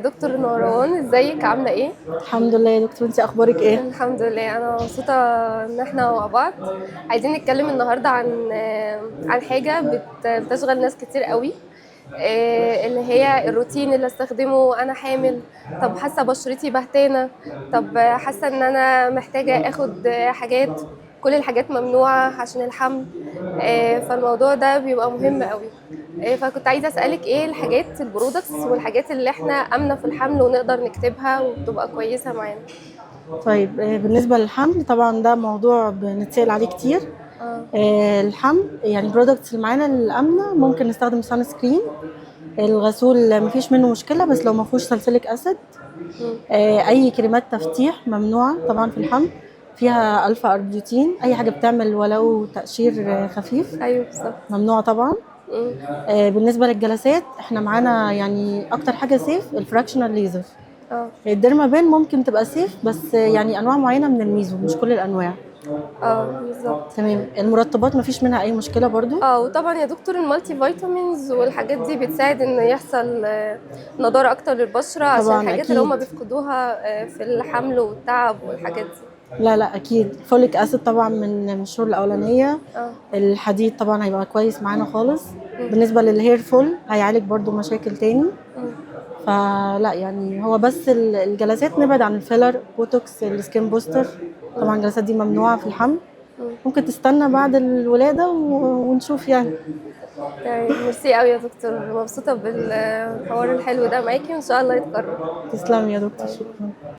دكتور نوران، ازيك؟ عاملة ايه؟ الحمد لله يا دكتور، انت اخبارك ايه؟ الحمد لله، انا مبسوطة ان احنا مع بعض. عايزين نتكلم النهاردة عن حاجة بتشغل ناس كتير قوي. اللي هي الروتين اللي استخدمه انا حامل. طب حاسة بشرتي بهتانة. طب حاسة ان انا محتاجة اخد حاجات. كل الحاجات ممنوعة عشان الحمل. فالموضوع ده بيبقى مهم قوي. فكنت عايزة أسألك ايه الحاجات البرودكتس والحاجات اللي احنا آمنة في الحمل ونقدر نكتبها وتبقى كويسة معانا. طيب، بالنسبه للحمل طبعا ده موضوع بنتسال عليه كتير. اه. الحمل يعني البرودكتس اللي معانا الامنه ممكن نستخدم سان سكرين. الغسول مفيش منه مشكله، بس لو ما فيهوش ساليسيليك اسيد. مم. اي كريمات تفتيح ممنوعه طبعا في الحمل، فيها الفا اربيوتين. اي حاجه بتعمل ولو تقشير خفيف ايوه بالظبط. ممنوعه طبعا. مم. بالنسبه للجلسات احنا معانا يعني اكتر حاجه سيف الفراكشنال ليزر. اه. الديرمابين ممكن تبقى سيف، بس يعني انواع معينه من الميزو، مش كل الانواع. اه بالظبط. تمام. المرطبات مفيش منها اي مشكله برضو. اه، وطبعا يا دكتور المالتي فيتامينز والحاجات دي بتساعد ان يحصل نضارة اكتر للبشرة عشان طبعا الحاجات اللي اكيد. هما بيفقدوها في الحمل والتعب والحاجات دي. لا لا اكيد، فوليك اسيد طبعا من الشهور الاولانيه. اه. الحديد طبعا هيبقى كويس معانا خالص. مم. بالنسبه للهير فول هيعالج برضو مشاكل تاني. مم. فلا يعني هو بس الجلسات نبعد عن الفيلر، بوتوكس، السكين بوستر. مم. طبعا الجلسات دي ممنوعه في الحمل. مم. ممكن تستنى بعد الولاده ونشوف يعني. طيب ميرسي قوي يا دكتور، مبسوطة بالحوار الحلو ده معاكي وان شاء الله يتكرر. تسلمي يا دكتور، شكرا.